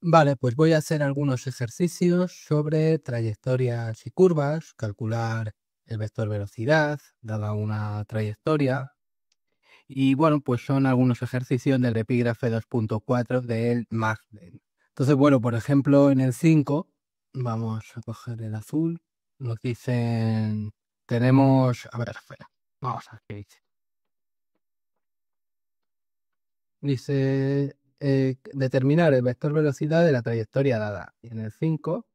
Vale, pues voy a hacer algunos ejercicios sobre trayectorias y curvas, calcular el vector velocidad dada una trayectoria. Y bueno, pues son algunos ejercicios del epígrafe 2.4 del Magden. Entonces, bueno, por ejemplo, en el 5, vamos a coger el azul, nos dicen, tenemos, a ver, espera, vamos a ver qué dice. Dice, determinar el vector velocidad de la trayectoria dada. Y en el 5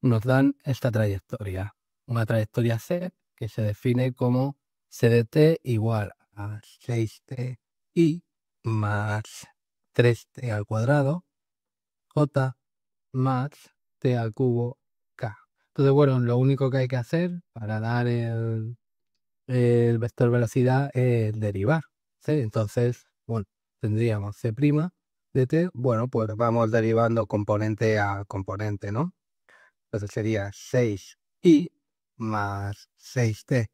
nos dan esta trayectoria, una trayectoria C que se define como C de t igual a 6t i más 3t al cuadrado j más t al cubo k. Entonces, bueno, lo único que hay que hacer para dar el vector velocidad es derivar, ¿sí? Entonces, bueno, tendríamos c' de t, bueno, pues vamos derivando componente a componente, ¿no? Entonces sería 6i más 6t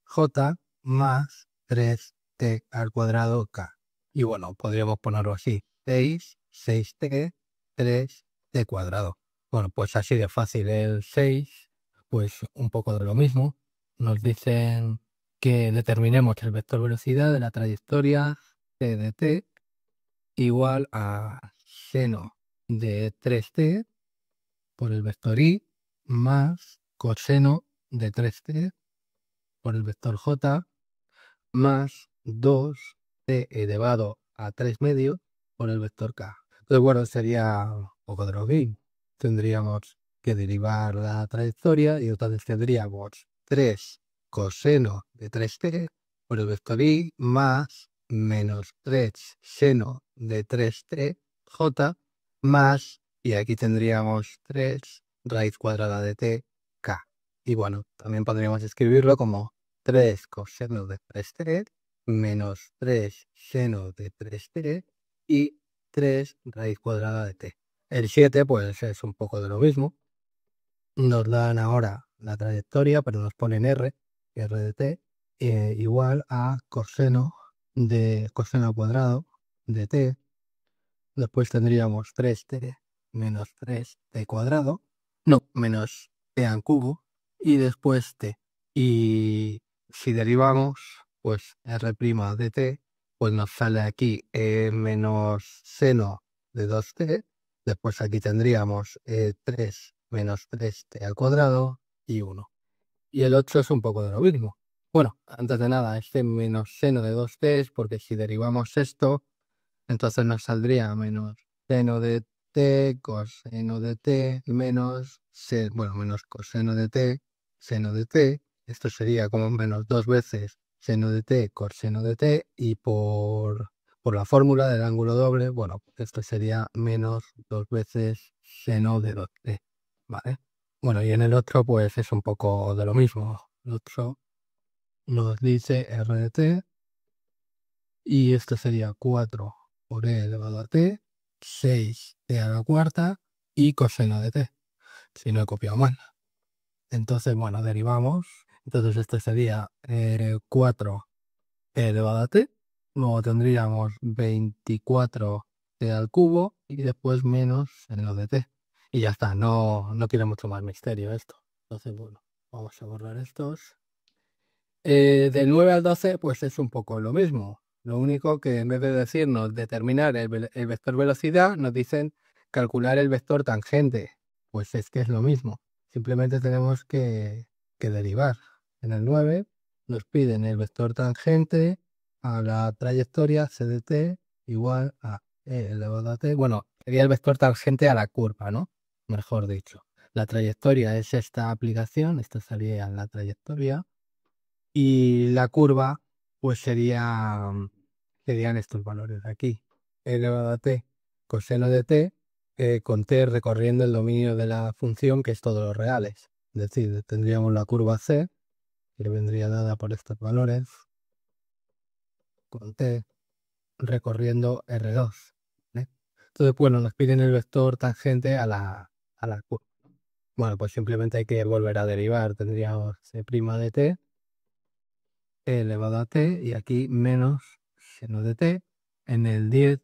j más 3t al cuadrado k. Y bueno, podríamos ponerlo así, 6t, 3t cuadrado. Bueno, pues así de fácil. El 6, pues un poco de lo mismo. Nos dicen que determinemos el vector velocidad de la trayectoria c de t igual a seno de 3t por el vector i más coseno de 3t por el vector j más 2t elevado a 3 medios por el vector k. Entonces, bueno, sería un poco de lo mismo. Tendríamos que derivar la trayectoria y entonces tendríamos 3 coseno de 3t por el vector i más menos 3 seno de 3t j más, y aquí tendríamos 3 raíz cuadrada de t k. Y bueno, también podríamos escribirlo como 3 coseno de 3t menos 3 seno de 3t y 3 raíz cuadrada de t. El 7 pues es un poco de lo mismo. Nos dan ahora la trayectoria, pero nos ponen r de t, igual a coseno al cuadrado de t. Después tendríamos 3t menos 3t cuadrado, no, menos t al cubo, y después t. Y si derivamos, pues r' de t, pues nos sale aquí menos seno de 2t. Después aquí tendríamos 3 menos 3t al cuadrado y 1. Y el 8 es un poco de lo mismo. Bueno, antes de nada, este menos seno de 2t es porque si derivamos esto, entonces nos saldría menos seno de t, coseno de t, menos, menos coseno de t, seno de t. Esto sería como menos 2 veces seno de t, coseno de t. Y por la fórmula del ángulo doble, bueno, esto sería menos 2 veces seno de 2t, ¿vale? Bueno, y en el otro pues es un poco de lo mismo. El otro nos dice r de t y esto sería 4 por e elevado a t, 6t a la cuarta y coseno de t, si no he copiado mal. Entonces, bueno, derivamos. Entonces esto sería 4 elevado a t. Luego tendríamos 24t al cubo y después menos seno de t. Y ya está, no tiene mucho más misterio esto. Entonces, bueno, vamos a borrar estos. Del 9 al 12, pues es un poco lo mismo. Lo único que en vez de decirnos determinar el vector velocidad, nos dicen calcular el vector tangente. Pues es que es lo mismo. Simplemente tenemos que derivar. En el 9 nos piden el vector tangente a la trayectoria c de t igual a e elevado a t. Bueno, sería el vector tangente a la curva, ¿no? Mejor dicho. La trayectoria es esta aplicación, esta sería la trayectoria. Y la curva, pues serían estos valores de aquí. E elevado a t coseno de t, con t recorriendo el dominio de la función, que es todos los reales. Es decir, tendríamos la curva c, que vendría dada por estos valores, con t recorriendo R2. ¿Vale? Entonces, bueno, nos piden el vector tangente a la curva. Bueno, pues simplemente hay que volver a derivar. Tendríamos c' de t elevado a t y aquí menos seno de t. En el 10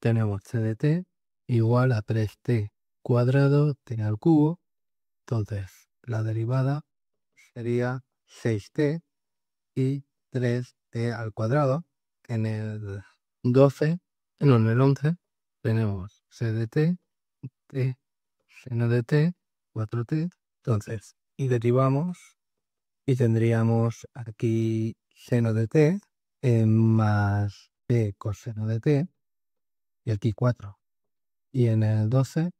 tenemos c de t igual a 3t cuadrado t al cubo. Entonces, la derivada sería 6t y 3t al cuadrado. En el 12, no, en el 11 tenemos c de t, seno de t, 4t. Entonces, y derivamos y tendríamos aquí seno de t más t coseno de t y aquí 4. Y en el 12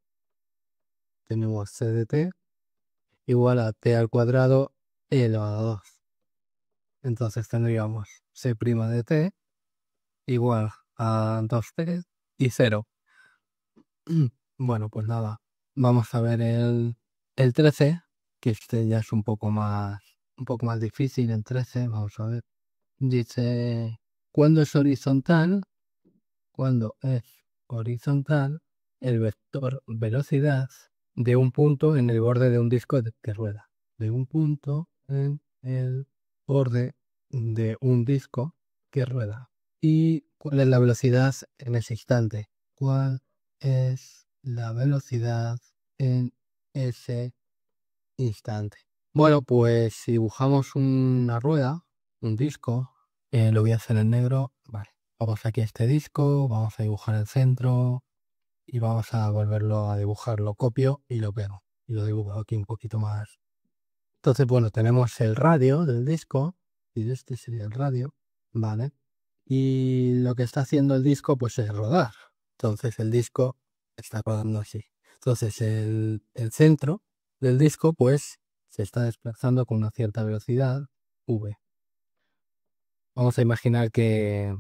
tenemos c de t igual a t al cuadrado elevado a 2. Entonces tendríamos c' de t igual a 2t y 0. Bueno, pues nada, vamos a ver el 13, que este ya es un poco más difícil. El 13, vamos a ver. Dice, cuando es horizontal, el vector velocidad de un punto en el borde de un disco que rueda. De un punto en el borde de un disco que rueda. ¿Y cuál es la velocidad en ese instante? ¿Cuál es la velocidad en ese instante? Bueno, pues si dibujamos una rueda, un disco, lo voy a hacer en negro. Vale, vamos aquí a este disco, vamos a dibujar el centro y vamos a volverlo a dibujar. Lo copio y lo pego y lo dibujo aquí un poquito más. Entonces, bueno, tenemos el radio del disco y este sería el radio, ¿vale? Y lo que está haciendo el disco pues es rodar. Entonces el disco está rodando así. Entonces el centro del disco pues se está desplazando con una cierta velocidad v. Vamos a imaginar que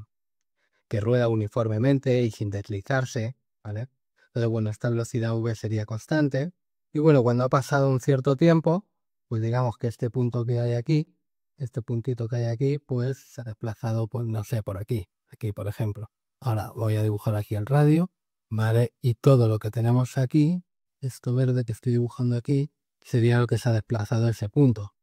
rueda uniformemente y sin deslizarse, ¿vale? Entonces, bueno, esta velocidad v sería constante. Y bueno, cuando ha pasado un cierto tiempo, pues digamos que este punto que hay aquí, este puntito que hay aquí, pues se ha desplazado, pues no sé, por aquí, por ejemplo. Ahora voy a dibujar aquí el radio, ¿vale? Y todo lo que tenemos aquí, esto verde que estoy dibujando aquí, sería lo que se ha desplazado ese punto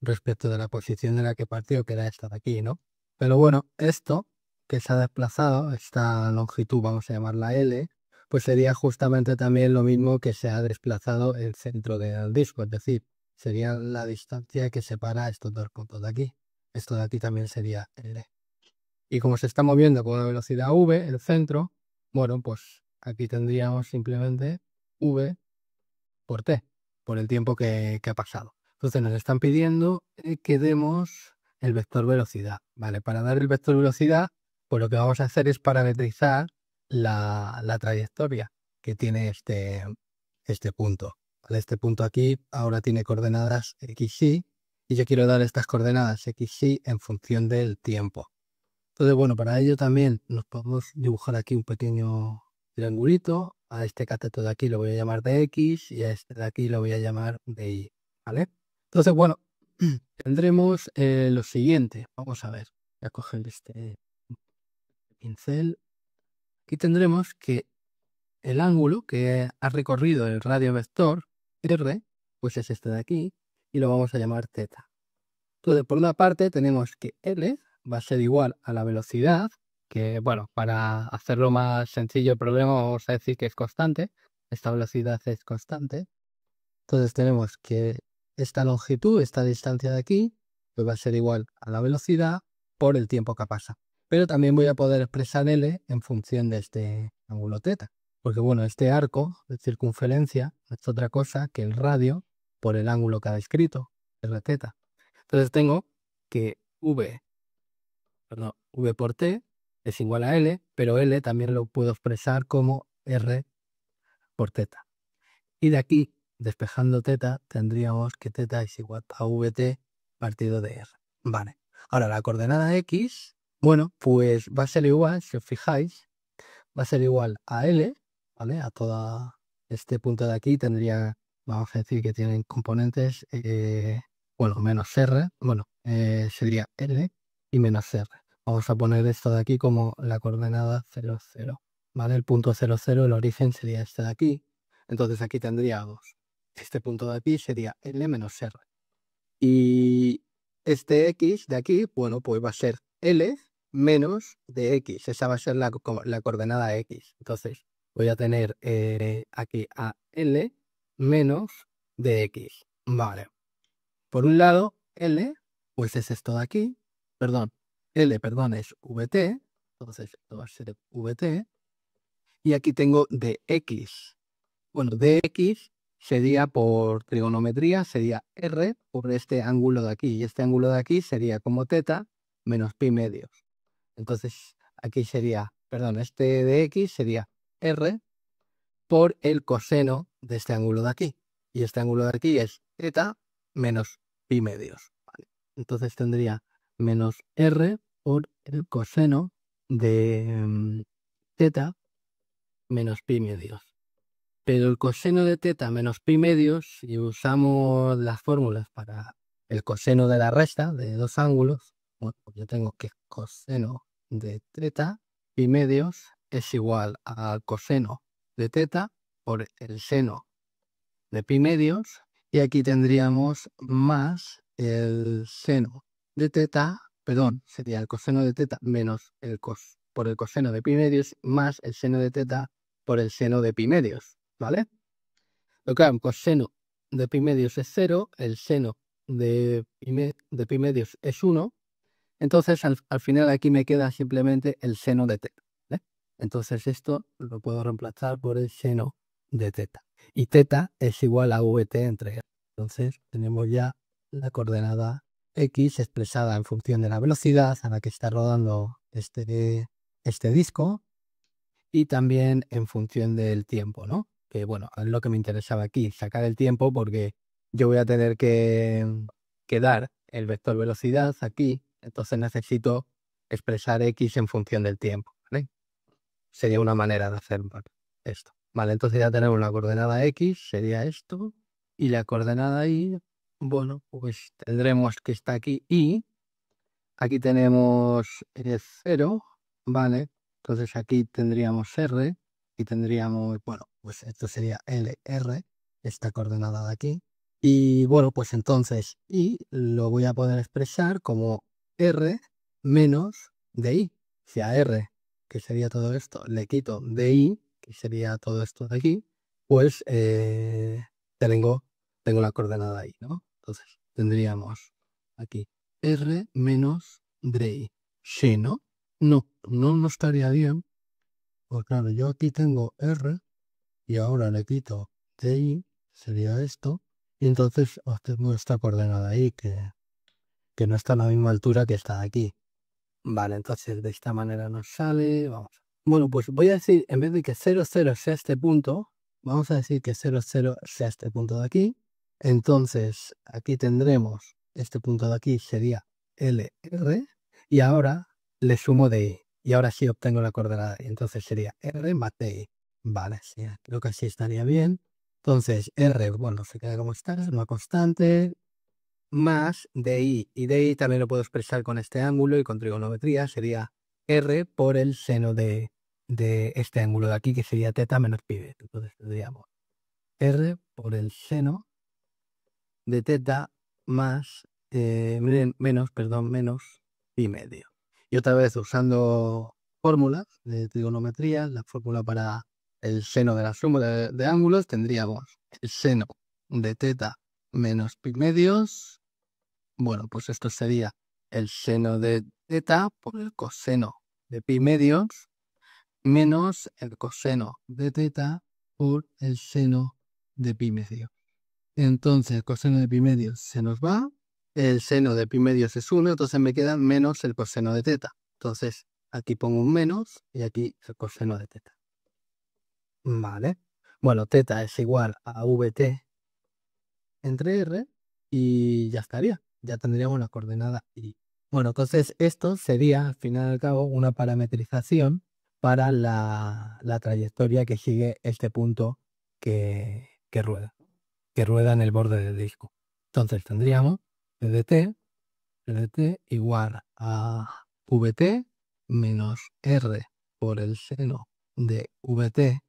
respecto de la posición de la que partió, que era esta de aquí, ¿no? Pero bueno, esto que se ha desplazado, esta longitud, vamos a llamarla L, pues sería justamente también lo mismo que se ha desplazado el centro del disco, es decir, sería la distancia que separa estos dos puntos de aquí. Esto de aquí también sería L. Y como se está moviendo con una velocidad v, el centro, bueno, pues aquí tendríamos simplemente v por t, por el tiempo que ha pasado. Entonces nos están pidiendo que demos el vector velocidad. Vale, para dar el vector velocidad, pues lo que vamos a hacer es parametrizar la trayectoria que tiene este punto. ¿Vale? Este punto aquí ahora tiene coordenadas x, y yo quiero dar estas coordenadas x, y en función del tiempo. Entonces, bueno, para ello también nos podemos dibujar aquí un pequeño triangulito. A este cateto de aquí lo voy a llamar de X y a este de aquí lo voy a llamar de Y, ¿vale? Entonces, bueno, tendremos lo siguiente. Vamos a ver. Voy a coger este pincel. Aquí tendremos que el ángulo que ha recorrido el radio vector R, pues es este de aquí, y lo vamos a llamar θ. Entonces, por una parte tenemos que L va a ser igual a la velocidad, que bueno, para hacerlo más sencillo el problema vamos a decir que es constante. Esta velocidad es constante. Entonces tenemos que esta longitud, esta distancia de aquí, pues va a ser igual a la velocidad por el tiempo que pasa. Pero también voy a poder expresar L en función de este ángulo θ. Porque bueno, este arco de circunferencia no es otra cosa que el radio por el ángulo que ha descrito, Rθ. Entonces tengo que v por t es igual a L, pero L también lo puedo expresar como R por θ. Y de aquí, despejando θ, tendríamos que θ es igual a Vt partido de R. Vale. Ahora la coordenada X, bueno, pues va a ser igual, si os fijáis, va a ser igual a L, ¿vale? A todo este punto de aquí tendría, vamos a decir que tienen componentes, bueno, menos R, bueno, sería L y menos R. Vamos a poner esto de aquí como la coordenada 0, 0, ¿vale? El punto 0, 0, el origen sería este de aquí. Entonces aquí tendríamos, este punto de aquí sería L menos R. Y este X de aquí, bueno, pues va a ser L menos de X. Esa va a ser la coordenada X. Entonces, voy a tener aquí a L menos dx. Vale. Por un lado, L, pues es esto de aquí. Perdón, L, perdón, es VT. Entonces, esto va a ser VT. Y aquí tengo dx. Bueno, dx sería por trigonometría, sería R por este ángulo de aquí. Y este ángulo de aquí sería como teta menos pi medios. Entonces, aquí sería, perdón, este dx sería R por el coseno de este ángulo de aquí. Y este ángulo de aquí es teta menos pi medios. ¿Vale? Entonces tendría menos R por el coseno de teta menos pi medios. Pero el coseno de teta menos pi medios, si usamos las fórmulas para el coseno de la resta de dos ángulos, bueno, pues yo tengo que coseno de teta pi medios es igual al coseno de teta por el seno de pi medios, y aquí tendríamos más el seno de teta, perdón, sería el coseno de teta menos por el coseno de pi medios más el seno de teta por el seno de pi medios, ¿vale? Pero claro, el coseno de pi medios es 0, el seno de pi medios es 1, entonces al final aquí me queda simplemente el seno de teta, ¿vale? Entonces esto lo puedo reemplazar por el seno de teta. Y teta es igual a VT entre R. Entonces tenemos ya la coordenada X expresada en función de la velocidad a la que está rodando este disco, y también en función del tiempo, ¿no? Que bueno, es lo que me interesaba aquí, sacar el tiempo, porque yo voy a tener que dar el vector velocidad aquí, entonces necesito expresar X en función del tiempo, ¿vale? Sería una manera de hacer esto. Vale, entonces ya tenemos la coordenada X, sería esto, y la coordenada Y, bueno, pues tendremos que está aquí Y, aquí tenemos 0, ¿vale? Entonces aquí tendríamos R y tendríamos, bueno, pues esto sería LR, esta coordenada de aquí. Y bueno, pues entonces Y lo voy a poder expresar como R menos DI. Si a R, que sería todo esto, le quito DI, que sería todo esto de aquí, pues tengo la coordenada I, ¿no? Entonces tendríamos aquí R menos DI. Sí, ¿no? No estaría bien. Pues claro, yo aquí tengo R y ahora le quito DI, sería esto. Y entonces obtengo esta coordenada ahí que no está a la misma altura que está aquí. Vale, entonces de esta manera nos sale. Vamos. Bueno, pues voy a decir, en vez de que 0, 0 sea este punto, vamos a decir que 0, 0 sea este punto de aquí. Entonces aquí tendremos este punto de aquí, sería LR, y ahora le sumo DI. Y ahora sí obtengo la coordenada. Y entonces sería R más DI. Vale, sí, creo que así estaría bien. Entonces R, bueno, se queda como está, es una constante, más DI. Y DI también lo puedo expresar con este ángulo y con trigonometría. Sería R por el seno de este ángulo de aquí, que sería teta menos pi. Entonces tendríamos R por el seno de teta más menos pi medio. Y otra vez usando fórmulas de trigonometría, la fórmula para el seno de la suma de ángulos, tendríamos el seno de teta menos pi medios. Bueno, pues esto sería el seno de teta por el coseno de pi medios menos el coseno de teta por el seno de pi medios. Entonces el coseno de pi medios se nos va, el seno de pi medios es 1, entonces me queda menos el coseno de teta. Entonces aquí pongo un menos y aquí el coseno de teta. Vale. Bueno, teta es igual a VT entre R y ya estaría. Ya tendríamos la coordenada Y. Bueno, entonces esto sería, al final y al cabo, una parametrización para la trayectoria que sigue este punto que rueda en el borde del disco. Entonces tendríamos PDT igual a VT menos R por el seno de VT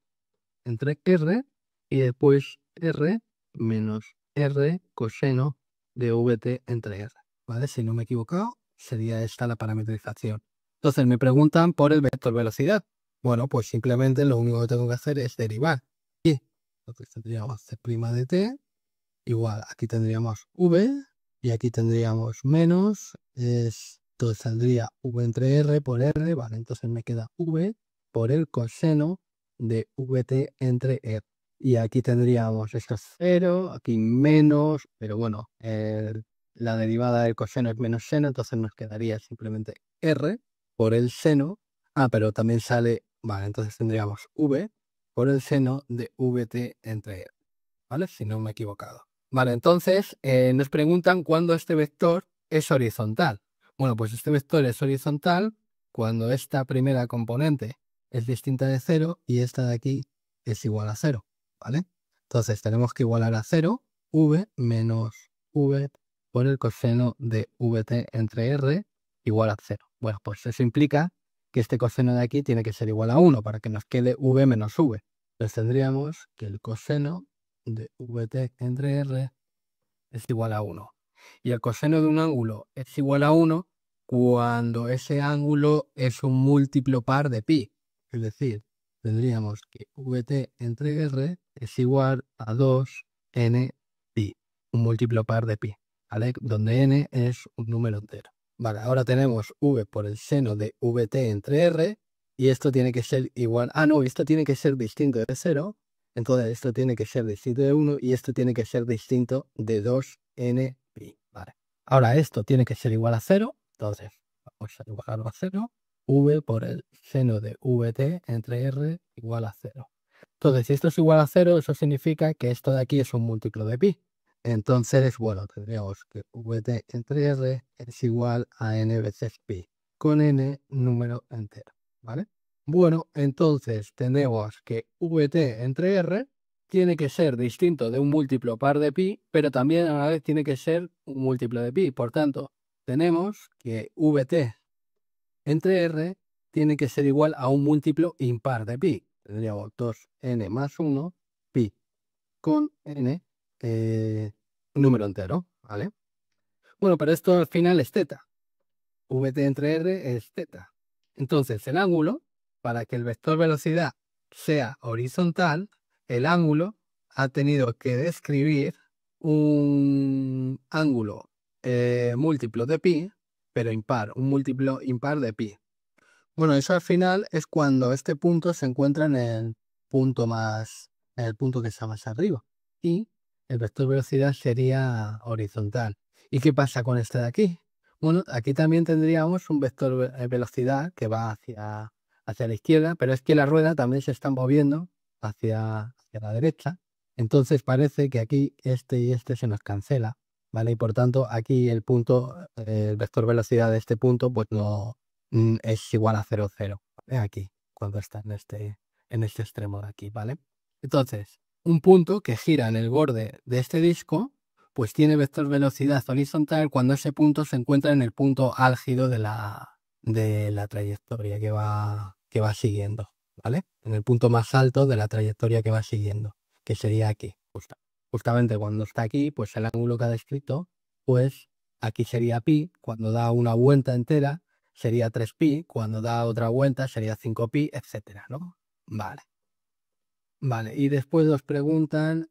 entre R, y después R menos R coseno de VT entre R. ¿Vale? Si no me he equivocado, sería esta la parametrización. Entonces me preguntan por el vector velocidad. Bueno, pues simplemente lo único que tengo que hacer es derivar. Y entonces tendríamos c' de t igual, aquí tendríamos v y aquí tendríamos menos, esto saldría v entre r por r, vale, entonces me queda v por el coseno de vt entre r. Y aquí tendríamos esto es 0, aquí menos, pero bueno, la derivada del coseno es menos seno, entonces nos quedaría simplemente r por el seno. Pero también sale, vale, entonces tendríamos v por el seno de vt entre r, ¿vale? Si no me he equivocado. Vale, entonces nos preguntan cuándo este vector es horizontal. Bueno, pues este vector es horizontal cuando esta primera componente es distinta de 0 y esta de aquí es igual a 0, ¿vale? Entonces tenemos que igualar a 0 v menos v por el coseno de vt entre r igual a 0. Bueno, pues eso implica que este coseno de aquí tiene que ser igual a 1 para que nos quede v menos v. Entonces tendríamos que el coseno de vt entre r es igual a 1. Y el coseno de un ángulo es igual a 1 cuando ese ángulo es un múltiplo par de pi. Es decir, tendríamos que vt entre r es igual a 2n pi, un múltiplo par de pi, ¿vale? Donde n es un número entero. Vale, ahora tenemos v por el seno de vt entre r y esto tiene que ser igual, no, esto tiene que ser distinto de 0. Entonces esto tiene que ser distinto de 1 y esto tiene que ser distinto de 2n pi. Vale. Ahora esto tiene que ser igual a 0. Entonces vamos a igualarlo a 0. V por el seno de vt entre r igual a 0. Entonces si esto es igual a 0, eso significa que esto de aquí es un múltiplo de pi. Entonces, bueno, tendríamos que vt entre r es igual a n veces pi, con n número entero. ¿Vale? Bueno, entonces tenemos que vt entre r tiene que ser distinto de un múltiplo par de pi, pero también a la vez tiene que ser un múltiplo de pi. Por tanto, tenemos que vt entre r tiene que ser igual a un múltiplo impar de pi. Tendríamos 2n más 1 pi con n número entero, ¿vale? Bueno, pero esto al final es θ. Vt entre r es θ. Entonces, el ángulo, para que el vector velocidad sea horizontal, el ángulo ha tenido que describir un ángulo múltiplo de pi, pero impar, un múltiplo impar de pi. Bueno, eso al final es cuando este punto se encuentra en el punto que está más arriba. Y el vector velocidad sería horizontal. ¿Y qué pasa con este de aquí? Bueno, aquí también tendríamos un vector velocidad que va hacia la izquierda, pero es que la rueda también se está moviendo hacia la derecha. Entonces parece que aquí este y este se nos cancela, ¿vale? Y por tanto aquí el vector velocidad de este punto, pues no es igual a 0, 0. ¿Vale? Aquí, cuando está en este extremo de aquí, ¿vale? Entonces, un punto que gira en el borde de este disco, pues tiene vector velocidad horizontal cuando ese punto se encuentra en el punto álgido de la trayectoria que va siguiendo, ¿vale? En el punto más alto de la trayectoria que va siguiendo, que sería aquí. Justamente cuando está aquí, pues el ángulo que ha descrito, pues aquí sería pi, cuando da una vuelta entera sería 3pi, cuando da otra vuelta sería 5pi, etcétera, ¿no? Vale. Vale, y después nos preguntan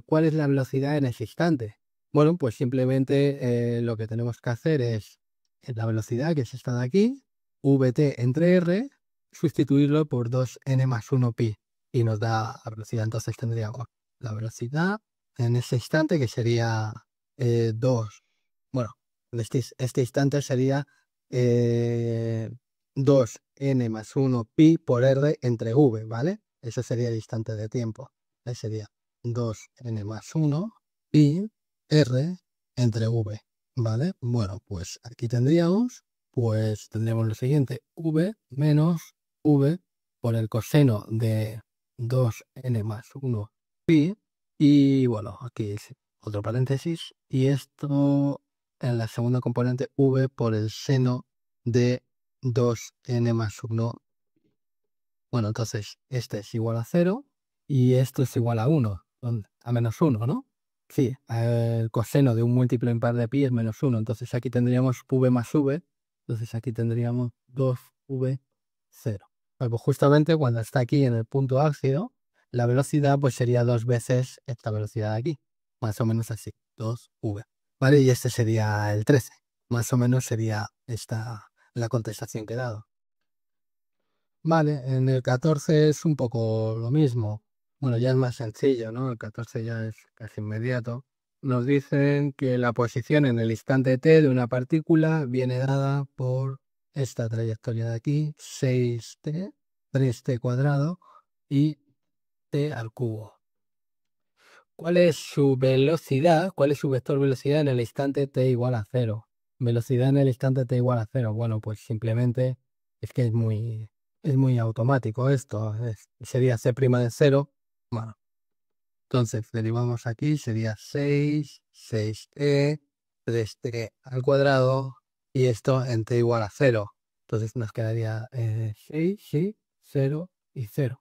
cuál es la velocidad en ese instante. Bueno, pues simplemente lo que tenemos que hacer es la velocidad, que es esta de aquí, vt entre r, sustituirlo por 2n más 1 pi y nos da la velocidad. Entonces tendríamos la velocidad en ese instante, que sería 2. Bueno, en este instante sería 2n más 1 pi por r entre v, ¿vale? Ese sería el instante de tiempo. Ahí sería 2n más 1 pi r entre v, ¿vale? Bueno, pues aquí tendríamos lo siguiente, v menos v por el coseno de 2n más 1 pi, y bueno, aquí es otro paréntesis, y esto en la segunda componente v por el seno de 2n más 1. Bueno, entonces este es igual a 0 y esto es igual a 1, a menos 1, ¿no? Sí, el coseno de un múltiplo impar de pi es menos 1, entonces aquí tendríamos v más v, entonces aquí tendríamos 2v0. Pues justamente cuando está aquí en el punto álgido, la velocidad pues sería 2 veces esta velocidad de aquí, más o menos así, 2v. ¿Vale? Y este sería el 13. Más o menos sería esta la contestación que he dado. Vale, en el 14 es un poco lo mismo. Bueno, ya es más sencillo, ¿no? El 14 ya es casi inmediato. Nos dicen que la posición en el instante t de una partícula viene dada por esta trayectoria de aquí, 6t, 3t cuadrado y t al cubo. ¿Cuál es su velocidad? ¿Cuál es su vector velocidad en el instante t igual a 0? Velocidad en el instante t igual a 0. Bueno, pues simplemente es que es muy automático esto. Sería c' de 0. Bueno, entonces derivamos aquí, sería 6, 6t, 3t al cuadrado y esto en t igual a 0. Entonces nos quedaría 6, sí, 0 y 0.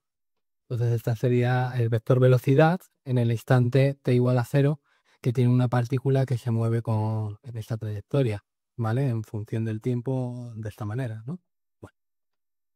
Entonces esta sería el vector velocidad en el instante t igual a 0, que tiene una partícula que se mueve en esta trayectoria, ¿vale? En función del tiempo de esta manera, ¿no? Bueno,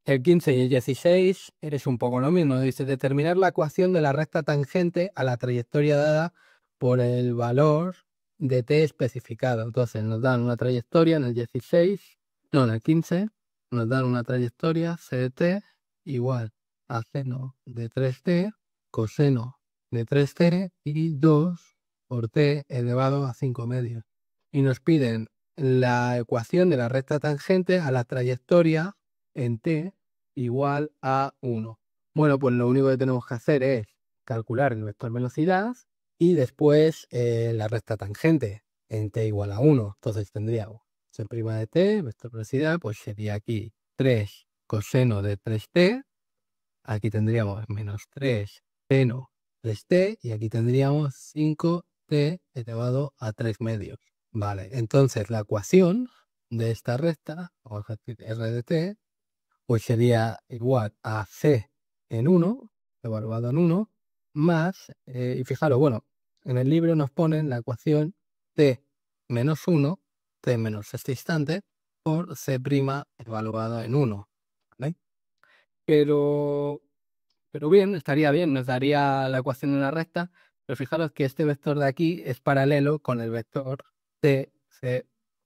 el 15 y el 16 eres un poco lo mismo. Dice determinar la ecuación de la recta tangente a la trayectoria dada por el valor de t especificado. Entonces nos dan una trayectoria en el 16, no, en el 15, nos dan una trayectoria c de t igual a seno de 3t, coseno de 3t y 2 por t elevado a 5 medios. Y nos piden la ecuación de la recta tangente a la trayectoria en t igual a 1. Bueno, pues lo único que tenemos que hacer es calcular el vector velocidad y después la recta tangente en t igual a 1. Entonces tendríamos c' de t, vector velocidad, pues sería aquí 3 coseno de 3t. Aquí tendríamos menos 3 seno 3t y aquí tendríamos 5t elevado a 3 medios. Vale, entonces la ecuación de esta recta, vamos a decir r de t, pues sería igual a c en 1, evaluado en 1, más, y fijaros, bueno, en el libro nos ponen la ecuación t menos 1, t menos este instante, por c' evaluado en 1. ¿Vale? Pero bien, estaría bien, nos daría la ecuación de una recta, pero fijaros que este vector de aquí es paralelo con el vector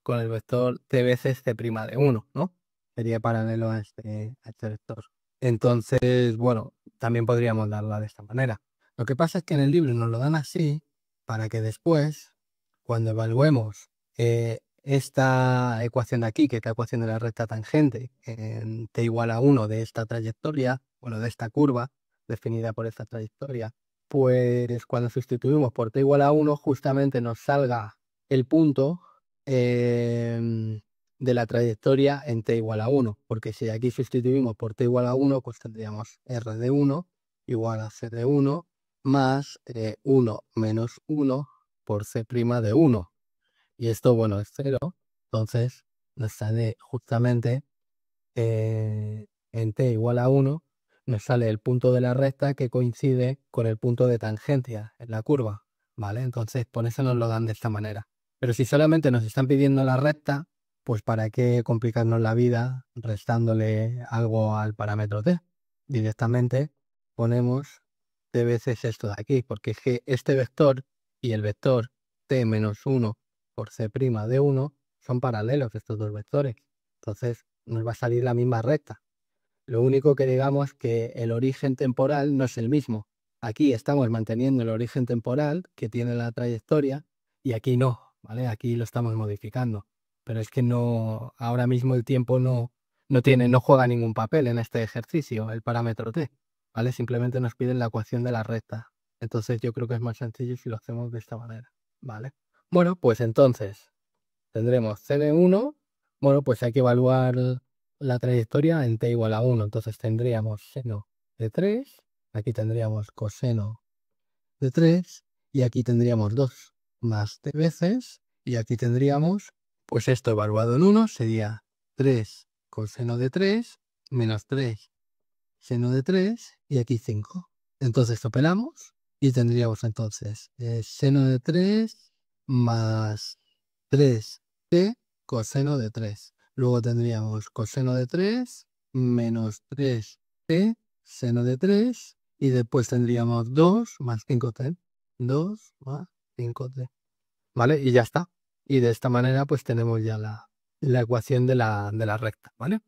con el vector t veces c' de 1, ¿no? Sería paralelo a este vector. Entonces, bueno, también podríamos darla de esta manera. Lo que pasa es que en el libro nos lo dan así para que después, cuando evaluemos esta ecuación de aquí, que es la ecuación de la recta tangente, en t igual a 1 de esta trayectoria, bueno, de esta curva definida por esta trayectoria, pues cuando sustituimos por t igual a 1, justamente nos salga el punto de la trayectoria en t igual a 1, porque si aquí sustituimos por t igual a 1, pues tendríamos r de 1 igual a c de 1 más 1 menos 1 por c' de 1. Y esto, bueno, es 0, entonces nos sale justamente en t igual a 1, nos sale el punto de la recta que coincide con el punto de tangencia en la curva, ¿vale? Entonces, por eso nos lo dan de esta manera. Pero si solamente nos están pidiendo la recta, pues ¿para qué complicarnos la vida restándole algo al parámetro t? Directamente ponemos t veces esto de aquí, porque es que este vector y el vector t menos 1 por c' de 1 son paralelos estos dos vectores. Entonces nos va a salir la misma recta. Lo único que digamos que el origen temporal no es el mismo. Aquí estamos manteniendo el origen temporal que tiene la trayectoria y aquí no, ¿vale? Aquí lo estamos modificando. Pero es que no, ahora mismo el tiempo no juega ningún papel en este ejercicio, el parámetro t, ¿vale? Simplemente nos piden la ecuación de la recta. Entonces yo creo que es más sencillo si lo hacemos de esta manera, ¿vale? Bueno, pues entonces tendremos c de 1. Bueno, pues hay que evaluar la trayectoria en t igual a 1. Entonces tendríamos seno de 3, aquí tendríamos coseno de 3 y aquí tendríamos 2 más t veces y aquí tendríamos, pues esto evaluado en 1 sería 3 coseno de 3 menos 3 seno de 3 y aquí 5. Entonces esto pelamos y tendríamos entonces seno de 3 más 3t coseno de 3. Luego tendríamos coseno de 3 menos 3 t seno de 3 y después tendríamos 2 más 5t. 2 más 5t. ¿Vale? Y ya está. Y de esta manera pues tenemos ya la ecuación de la recta, ¿vale?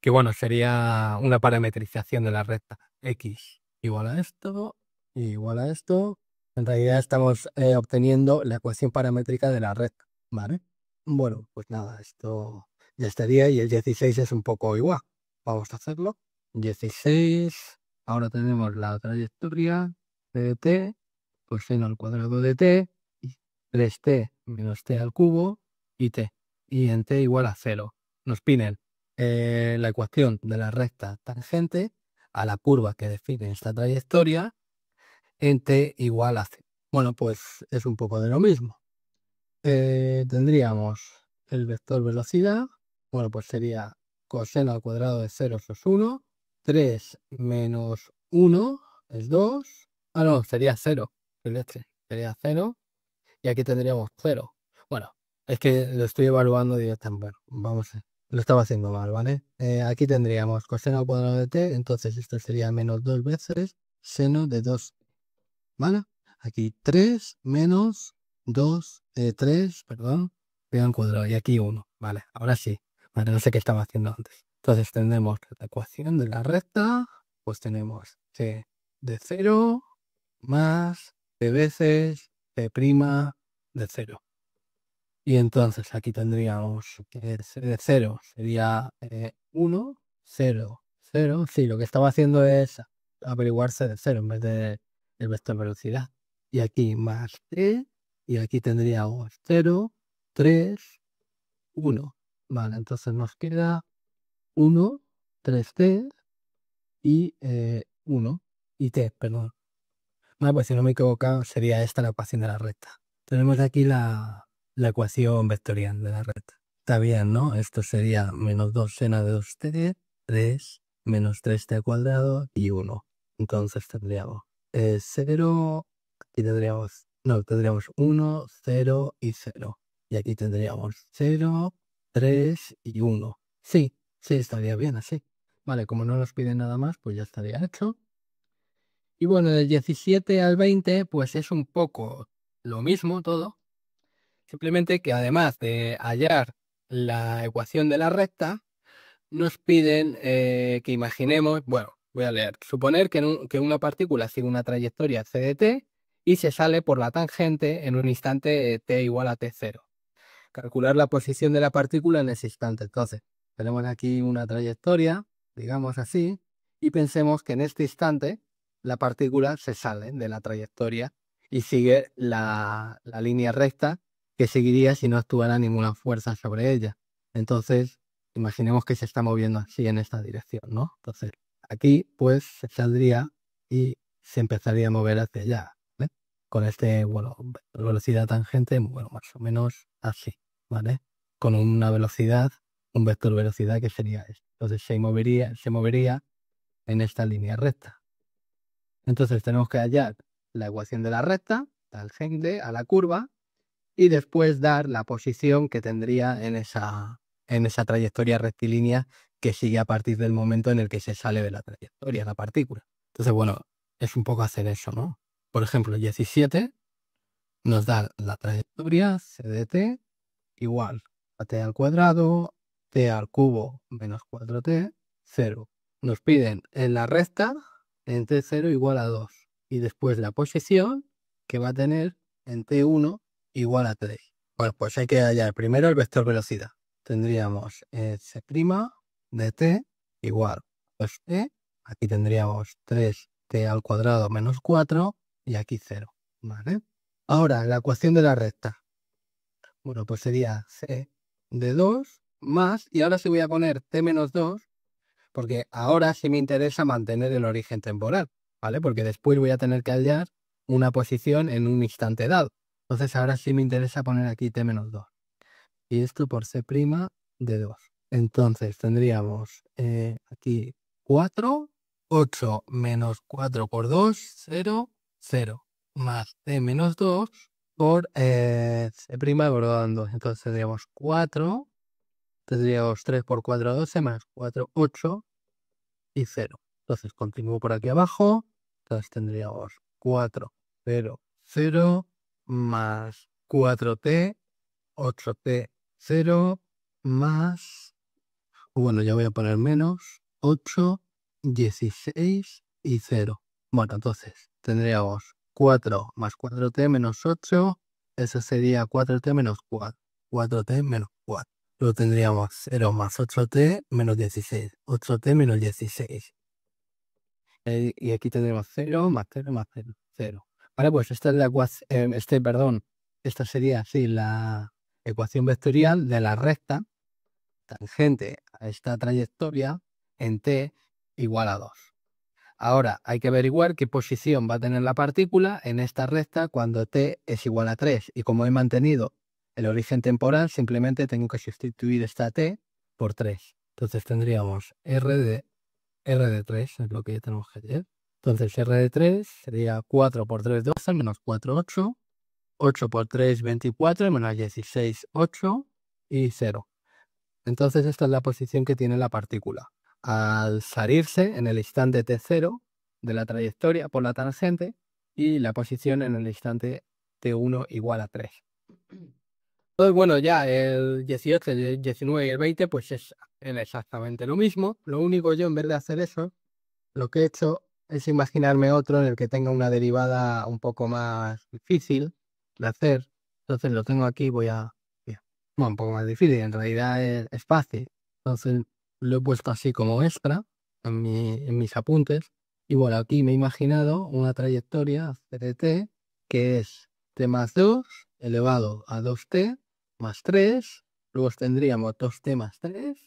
Que bueno, sería una parametrización de la recta. X igual a esto, igual a esto. En realidad estamos obteniendo la ecuación paramétrica de la recta, ¿vale? Bueno, pues nada, esto ya estaría y el 16 es un poco igual. Vamos a hacerlo. 16, ahora tenemos la trayectoria de t, pues seno al cuadrado de t, y 3t menos t al cubo y t. Y en t igual a 0. Nos piden la ecuación de la recta tangente a la curva que define esta trayectoria en t igual a c. Bueno, pues es un poco de lo mismo. Tendríamos el vector velocidad, bueno, pues sería coseno al cuadrado de 0 es 1, 3 menos 1 es 2, no, sería 0, sería 0, y aquí tendríamos 0. Bueno, es que lo estoy evaluando directamente. Bueno, vamos a lo estaba haciendo mal, ¿vale? Aquí tendríamos coseno al cuadrado de t, entonces esto sería menos 2 veces seno de 2, ¿vale? Aquí 3 menos 2, 3, perdón, pi al cuadrado, y aquí 1, ¿vale? Ahora sí, vale, no sé qué estaba haciendo antes. Entonces tenemos la ecuación de la recta, pues tenemos t de 0 más t veces t' de 0. Y entonces aquí tendríamos que de 0 sería 1, 0, 0. Sí, lo que estaba haciendo es averiguarse de 0 en vez de el vector velocidad. Y aquí más t, y aquí tendríamos 0, 3, 1. Vale, entonces nos queda 1, 3t y 1, y t, perdón. Vale, pues si no me he equivocado, sería esta la ecuación de la recta. Tenemos aquí la ecuación vectorial de la recta. Está bien, ¿no? Esto sería menos 2 seno de 2t, 3 menos 3t al cuadrado y 1. Entonces tendríamos 0, aquí tendríamos, no, tendríamos 1, 0 y 0. Y aquí tendríamos 0, 3 y 1. Sí, sí, estaría bien así. Vale, como no nos piden nada más, pues ya estaría hecho. Y bueno, del 17 al 20, pues es un poco lo mismo todo. Simplemente que además de hallar la ecuación de la recta, nos piden que imaginemos, bueno, voy a leer, suponer que una partícula sigue una trayectoria c de t y se sale por la tangente en un instante t igual a t0. Calcular la posición de la partícula en ese instante. Entonces, tenemos aquí una trayectoria, digamos así, y pensemos que en este instante la partícula se sale de la trayectoria y sigue la línea recta que seguiría si no actuara ninguna fuerza sobre ella. Entonces, imaginemos que se está moviendo así en esta dirección, ¿no? Entonces, aquí pues se saldría y se empezaría a mover hacia allá, ¿vale? Con bueno, velocidad tangente, bueno, más o menos así, ¿vale? Con una velocidad, un vector velocidad que sería esto. Entonces se movería en esta línea recta. Entonces tenemos que hallar la ecuación de la recta, tangente a la curva, y después dar la posición que tendría en esa trayectoria rectilínea que sigue a partir del momento en el que se sale de la trayectoria, la partícula. Entonces, bueno, es un poco hacer eso, ¿no? Por ejemplo, 17 nos da la trayectoria c de t igual a t al cuadrado, t al cubo menos 4t, 0. Nos piden en la recta en t0 igual a 2. Y después la posición que va a tener en t1 igual a 3. Bueno, pues hay que hallar primero el vector velocidad. Tendríamos c' de t igual a 2t. Aquí tendríamos 3t al cuadrado menos 4 y aquí 0. ¿Vale? Ahora, la ecuación de la recta. Bueno, pues sería c de 2 más, y ahora sí voy a poner t menos 2, porque ahora sí me interesa mantener el origen temporal, ¿vale? Porque después voy a tener que hallar una posición en un instante dado. Entonces ahora sí me interesa poner aquí t menos 2. Y esto por c' de 2. Entonces tendríamos aquí 4, 8 menos 4 por 2, 0, 0, más t menos 2 por c' bordando. Entonces tendríamos 4, tendríamos 3 por 4, 12, más 4, 8, y 0. Entonces continúo por aquí abajo. Entonces tendríamos 4, 0, 0 más 4t, 8t, 0 más, bueno, ya voy a poner menos 8, 16 y 0. Bueno, entonces tendríamos 4 más 4t menos 8, eso sería 4t menos 4, 4t menos 4. Luego tendríamos 0 más 8t menos 16, 8t menos 16. Y aquí tendremos 0 más 0 más 0, 0. Vale, pues esta es la ecuación, esta sería así la ecuación vectorial de la recta tangente a esta trayectoria en t igual a 2. Ahora hay que averiguar qué posición va a tener la partícula en esta recta cuando t es igual a 3. Y como he mantenido el origen temporal, simplemente tengo que sustituir esta t por 3. Entonces tendríamos r de 3, es lo que tenemos que hacer. Entonces r de 3 sería 4 por 3, 12, menos 4, 8. 8 por 3, 24, menos 16, 8 y 0. Entonces esta es la posición que tiene la partícula. Al salirse en el instante t0 de la trayectoria por la tangente y la posición en el instante t1 igual a 3. Entonces, bueno, ya el 18, el 19 y el 20 pues es exactamente lo mismo. Lo único, yo en vez de hacer eso, lo que he hecho es imaginarme otro en el que tenga una derivada un poco más difícil de hacer. Entonces lo tengo aquí, bueno, un poco más difícil, en realidad es fácil. Entonces lo he puesto así como extra en mis apuntes. Y bueno, aquí me he imaginado una trayectoria CDT que es t más 2 elevado a 2t más 3. Luego tendríamos 2t más 3.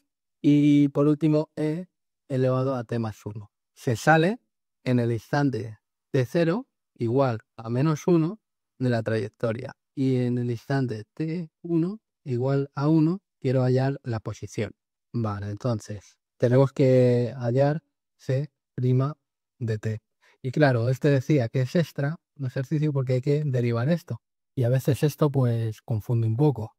Y por último, e elevado a t más 1. Se sale en el instante t0 igual a menos 1 de la trayectoria. Y en el instante t1 igual a 1 quiero hallar la posición. Vale, entonces tenemos que hallar c' de t. Y claro, este decía que es extra, un ejercicio porque hay que derivar esto. Y a veces esto pues confunde un poco.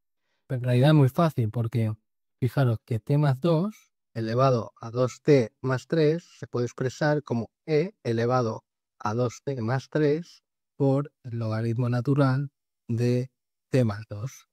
Pero en realidad es muy fácil porque fijaros que t más 2 elevado a 2t más 3 se puede expresar como e elevado a 2t más 3 por el logaritmo natural de t más 2.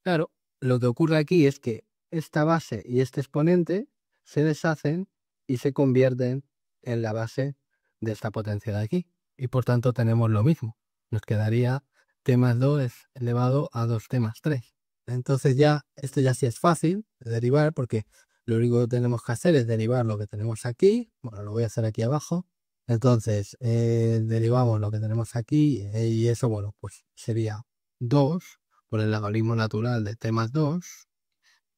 Claro, lo que ocurre aquí es que esta base y este exponente se deshacen y se convierten en la base de esta potencia de aquí. Y por tanto tenemos lo mismo. Nos quedaría t más 2 elevado a 2t más 3. Entonces ya, esto ya sí es fácil de derivar porque lo único que tenemos que hacer es derivar lo que tenemos aquí. Bueno, lo voy a hacer aquí abajo. Entonces, derivamos lo que tenemos aquí y eso, bueno, pues sería 2 por el logaritmo natural de t más 2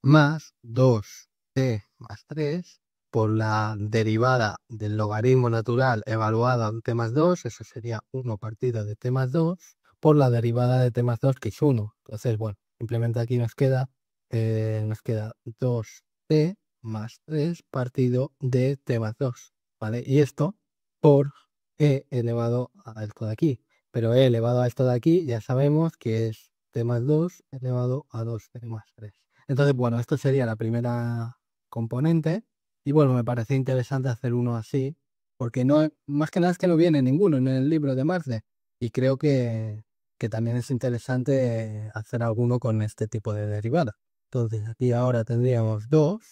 más 2t más 3 por la derivada del logaritmo natural evaluada en t más 2, eso sería 1 partido de t más 2, por la derivada de t más 2, que es 1. Entonces, bueno, simplemente aquí nos queda 2t más 3 partido de t más 2, ¿vale? Y esto por e elevado a esto de aquí. Pero e elevado a esto de aquí ya sabemos que es t más 2 elevado a 2t más 3. Entonces, bueno, esto sería la primera componente. Y bueno, me parece interesante hacer uno así, porque no, más que nada es que no viene ninguno en el libro de Marce. Y creo que también es interesante hacer alguno con este tipo de derivada. Entonces, aquí ahora tendríamos 2,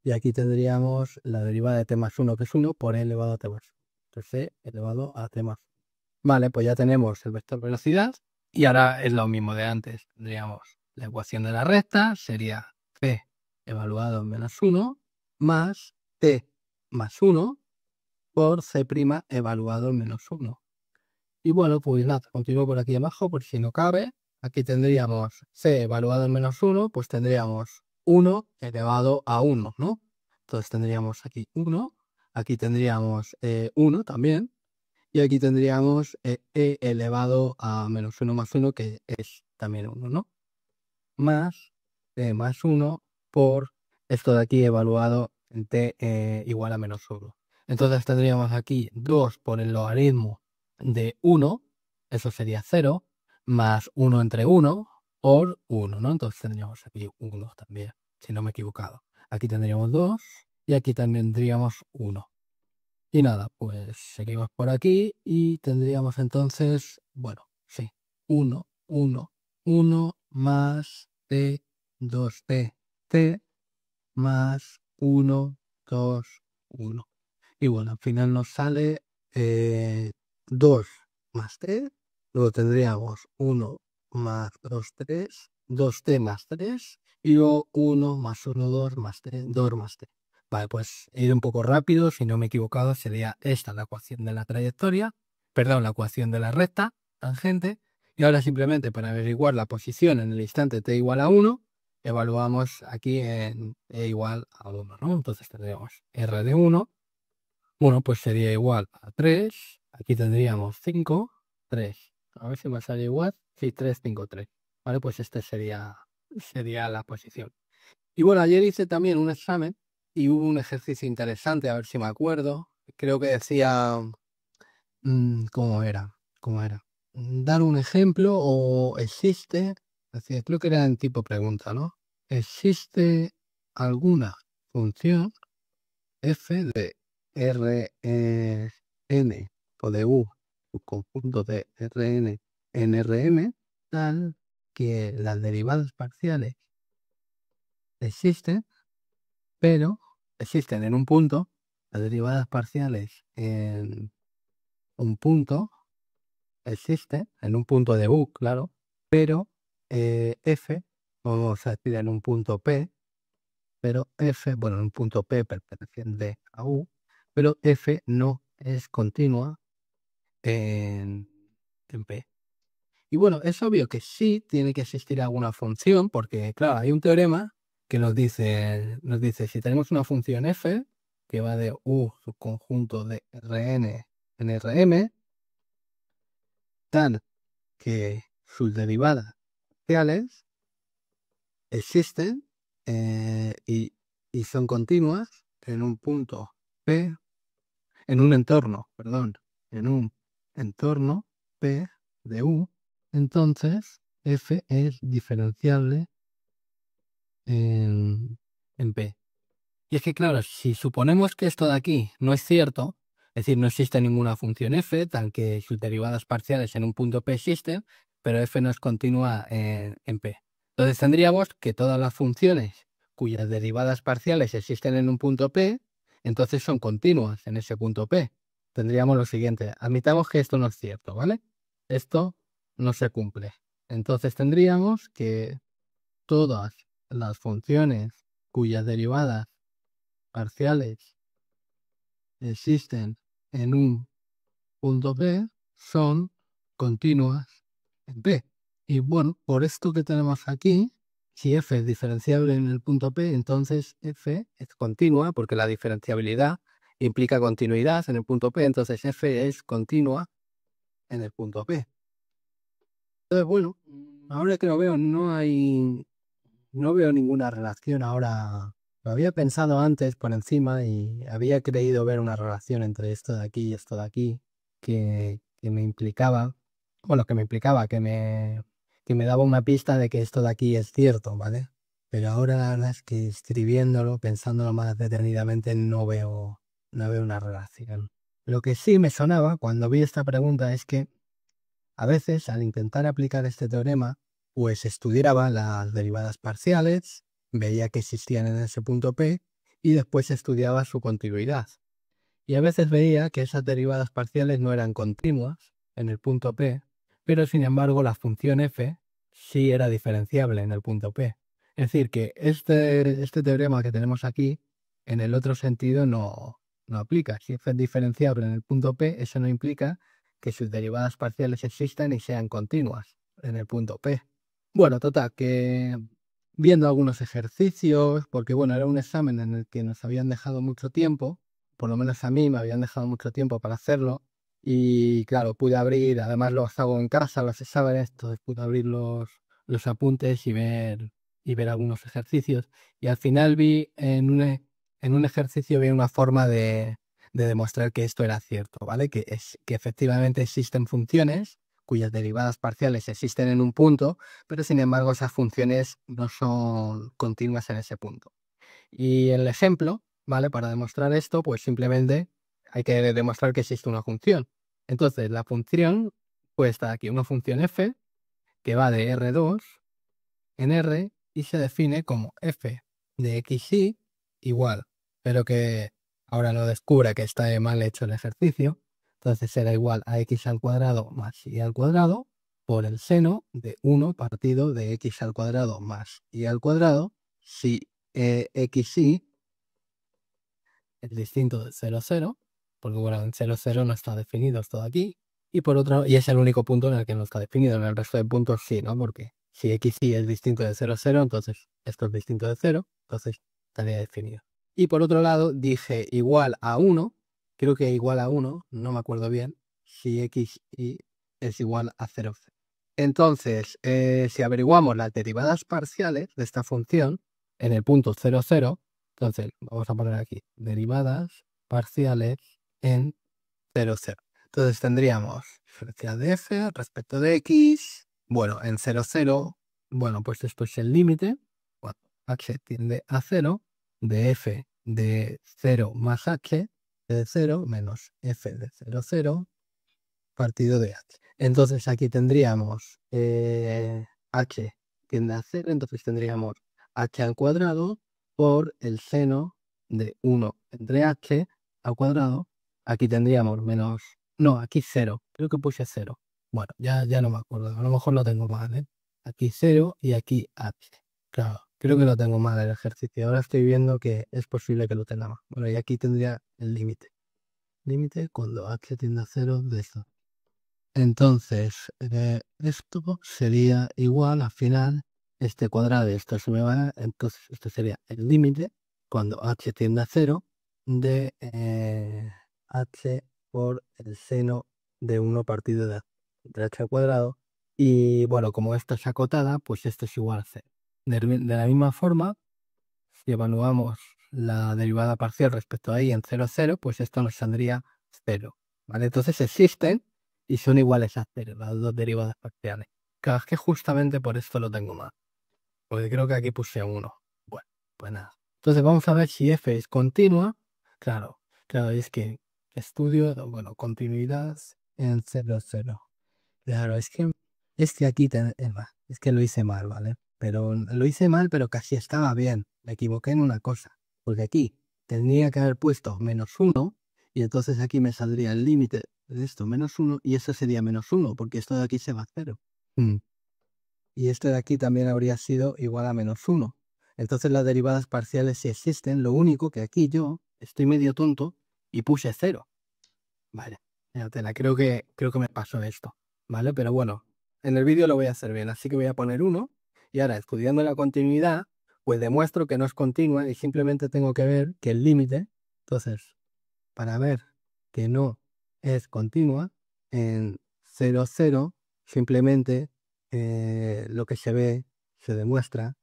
y aquí tendríamos la derivada de t más 1, que es 1, por e elevado a t más 1. Entonces, e elevado a t más 1. Vale, pues ya tenemos el vector velocidad. Y ahora es lo mismo de antes. Tendríamos la ecuación de la recta, sería c evaluado en menos 1 más t más 1 por c' evaluado en menos 1. Y bueno, pues nada, continúo por aquí abajo por si no cabe. Aquí tendríamos c evaluado en menos 1, pues tendríamos 1 elevado a 1, ¿no? Entonces tendríamos aquí 1, aquí tendríamos 1 también, y aquí tendríamos e elevado a menos 1 más 1, que es también 1, ¿no? Más t más 1 por esto de aquí evaluado en t igual a menos 1. Entonces tendríamos aquí 2 por el logaritmo de 1, eso sería 0, más 1 entre 1 por 1, ¿no? Entonces tendríamos aquí 1 también, si no me he equivocado. Aquí tendríamos 2 y aquí también tendríamos 1. Y nada, pues seguimos por aquí y tendríamos entonces, bueno, sí, 1, 1, 1 más t, 2t, t más 1, 2, 1. Y bueno, al final nos sale 2 más t, luego tendríamos 1 más 2, 3, 2t más 3, y luego 1 más 1, 2 más 3, 2 más t. Vale, pues he ido un poco rápido, si no me he equivocado sería esta la ecuación de la trayectoria, perdón, la ecuación de la recta tangente, y ahora simplemente para averiguar la posición en el instante t igual a 1, evaluamos aquí en e igual a 1, ¿no? Entonces tendríamos r de 1, bueno, pues sería igual a 3, aquí tendríamos 5, 3, a ver si me sale igual, sí, 3, 5, 3, ¿vale? Pues este sería la posición. Y bueno, ayer hice también un examen y hubo un ejercicio interesante, a ver si me acuerdo, creo que decía, ¿cómo era? ¿Cómo era? Dar un ejemplo o existe, decía, creo que era en tipo pregunta, ¿no? ¿Existe alguna función f de Rn o de u, subconjunto de Rn en Rm, tal que las derivadas parciales existen, pero existen en un punto, las derivadas parciales en un punto existen, en un punto de u, claro, pero f, vamos a decir en un punto p, pero f, bueno, en un punto p perteneciente a u, pero f no es continua en, P. Y bueno, es obvio que sí tiene que existir alguna función, porque claro, hay un teorema que nos dice si tenemos una función f que va de u subconjunto de Rn en Rm, tal que sus derivadas parciales existen y son continuas en un punto P, en un entorno, perdón, en un entorno P de U, entonces f es diferenciable en P. Y es que claro, si suponemos que esto de aquí no es cierto, es decir, no existe ninguna función f, tal que sus derivadas parciales en un punto P existen, pero f no es continua en P. Entonces tendríamos que todas las funciones cuyas derivadas parciales existen en un punto P, entonces son continuas en ese punto P. Tendríamos lo siguiente, admitamos que esto no es cierto, ¿vale? Esto no se cumple. Entonces tendríamos que todas las funciones cuyas derivadas parciales existen en un punto P son continuas en P. Y bueno, por esto que tenemos aquí, si f es diferenciable en el punto P, entonces f es continua, porque la diferenciabilidad implica continuidad en el punto P, entonces f es continua en el punto P. Entonces, bueno, ahora que lo veo, no veo ninguna relación ahora. Lo había pensado antes por encima y había creído ver una relación entre esto de aquí y esto de aquí que me implicaba, bueno, que me daba una pista de que esto de aquí es cierto, ¿vale? Pero ahora la verdad es que escribiéndolo, pensándolo más detenidamente, no veo una relación. Lo que sí me sonaba cuando vi esta pregunta es que a veces, al intentar aplicar este teorema, pues estudiaba las derivadas parciales, veía que existían en ese punto P y después estudiaba su continuidad. Y a veces veía que esas derivadas parciales no eran continuas en el punto P, pero sin embargo la función f sí era diferenciable en el punto P. Es decir, que este teorema que tenemos aquí, en el otro sentido no aplica. Si f es diferenciable en el punto P, eso no implica que sus derivadas parciales existan y sean continuas en el punto P. Bueno, total, que viendo algunos ejercicios, porque bueno, era un examen en el que nos habían dejado mucho tiempo, por lo menos a mí me habían dejado mucho tiempo para hacerlo, y claro, pude abrir, además los hago en casa, los exámenes, entonces pude abrir los apuntes y ver algunos ejercicios, y al final vi en un ejercicio vi una forma de demostrar que esto era cierto, ¿vale? Que efectivamente existen funciones cuyas derivadas parciales existen en un punto, pero sin embargo esas funciones no son continuas en ese punto. Y el ejemplo ¿vale? Para demostrar esto, pues simplemente hay que demostrar que existe una función. Entonces, la función, pues está aquí, una función f que va de R2 en R y se define como f de xy igual, pero que ahora lo descubra que está mal hecho el ejercicio, entonces será igual a x al cuadrado más y al cuadrado por el seno de 1 partido de x al cuadrado más y al cuadrado si xy es distinto de 0, 0, porque bueno, en 0, 0 no está definido esto de aquí, y por otro, y es el único punto en el que no está definido, en el resto de puntos sí, ¿no? Porque si xy es distinto de 0, 0, entonces esto es distinto de 0, entonces estaría definido. Y por otro lado, dije igual a 1, creo que igual a 1, no me acuerdo bien, si xy es igual a 0. Entonces, si averiguamos las derivadas parciales de esta función en el punto 0, 0, entonces vamos a poner aquí derivadas parciales en 0, 0. Entonces tendríamos diferencial de f respecto de x, bueno, en 0, 0, bueno, pues esto es el límite, cuando h tiende a 0, de f de 0 más h de 0 menos f de 0, 0 partido de h. Entonces aquí tendríamos h tiende a 0, entonces tendríamos h al cuadrado por el seno de 1 entre h al cuadrado. Aquí tendríamos menos, no, aquí 0, creo que puse 0. Bueno, ya no me acuerdo, a lo mejor lo tengo mal, ¿eh? Aquí 0 y aquí h. Claro, creo que lo tengo mal el ejercicio. Ahora estoy viendo que es posible que lo tenga mal. Bueno, y aquí tendría el límite. Límite cuando h tiende a 0 de esto. Entonces, esto sería igual al final, este cuadrado y esto se me va, entonces esto sería el límite cuando h tiende a 0 de h por el seno de 1 partido de h al cuadrado. Y bueno, como esto es acotada, pues esto es igual a 0. De la misma forma, si evaluamos la derivada parcial respecto a y en 0, 0, pues esto nos saldría 0. ¿Vale? Entonces existen y son iguales a 0, las dos derivadas parciales. Claro, es que justamente por esto lo tengo mal. Porque creo que aquí puse 1. Bueno, pues nada. Entonces vamos a ver si f es continua. Claro, es que estudio, bueno, continuidad en 0, 0. Claro, es que aquí es que lo hice mal, ¿vale? Pero lo hice mal, pero casi estaba bien. Me equivoqué en una cosa. Porque aquí tendría que haber puesto menos 1 y entonces aquí me saldría el límite de esto, menos 1, y eso sería menos 1, porque esto de aquí se va a 0. Y esto de aquí también habría sido igual a menos 1. Entonces las derivadas parciales sí existen, lo único que aquí yo estoy medio tonto y puse 0. Vale, creo que me pasó esto, ¿vale? Pero bueno, en el vídeo lo voy a hacer bien, así que voy a poner 1 y ahora estudiando la continuidad, pues demuestro que no es continua y simplemente tengo que ver que el límite, entonces, para ver que no es continua, en 0, 0, simplemente lo que se ve, se demuestra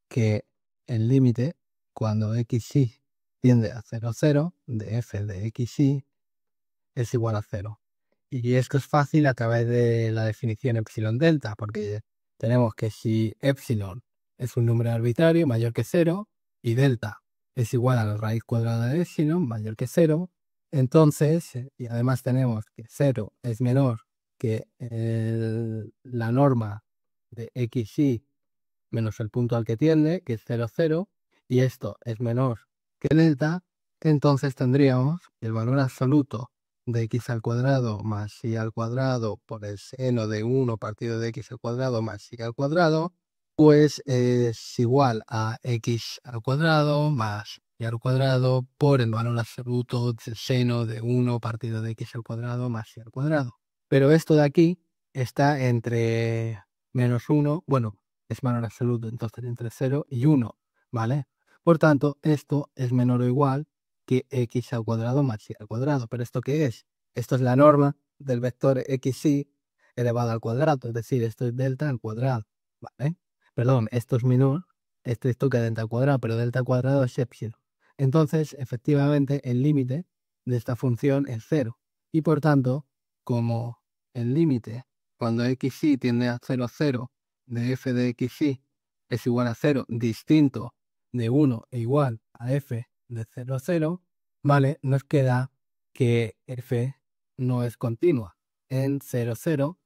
que el límite, cuando xy tiende a 0, 0, de f de xy, es igual a 0. Y esto es fácil a través de la definición epsilon delta, porque tenemos que si epsilon es un número arbitrario mayor que 0 y delta es igual a la raíz cuadrada de epsilon mayor que 0, entonces, y además tenemos que 0 es menor que la norma de xy menos el punto al que tiende, que es 0, 0, y esto es menor que delta, entonces tendríamos el valor absoluto de x al cuadrado más y al cuadrado por el seno de 1 partido de x al cuadrado más y al cuadrado, pues es igual a x al cuadrado más y al cuadrado por el valor absoluto del seno de 1 partido de x al cuadrado más y al cuadrado. Pero esto de aquí está entre menos 1, bueno, es menor absoluto, entonces entre 0 y 1, ¿vale? Por tanto, esto es menor o igual que x al cuadrado más y al cuadrado. ¿Pero esto qué es? Esto es la norma del vector xy elevado al cuadrado, es decir, esto es delta al cuadrado, ¿vale? Perdón, esto es menor, esto que delta al cuadrado, pero delta al cuadrado es epsilon. Entonces, efectivamente, el límite de esta función es 0. Y por tanto, como el límite cuando xy tiende a 0, 0 de f de xy es igual a 0, distinto de 1 e igual a f de 0, 0, ¿vale? Nos queda que f no es continua en 0, 0,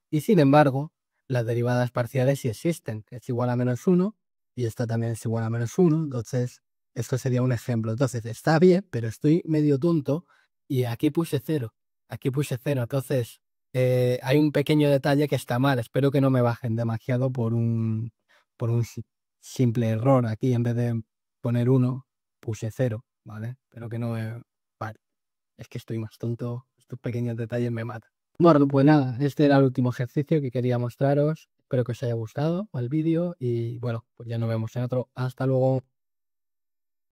y sin embargo, las derivadas parciales sí existen, que es igual a -1 y esta también es igual a -1, entonces esto sería un ejemplo. Entonces está bien, pero estoy medio tonto y aquí puse 0, entonces hay un pequeño detalle que está mal, espero que no me bajen demasiado por un simple error. Aquí en vez de poner 1 puse 0, ¿vale? Pero que no me... Vale, es que estoy más tonto, estos pequeños detalles me matan. Bueno, pues nada, este era el último ejercicio que quería mostraros. Espero que os haya gustado el vídeo y bueno, pues ya nos vemos en otro. Hasta luego.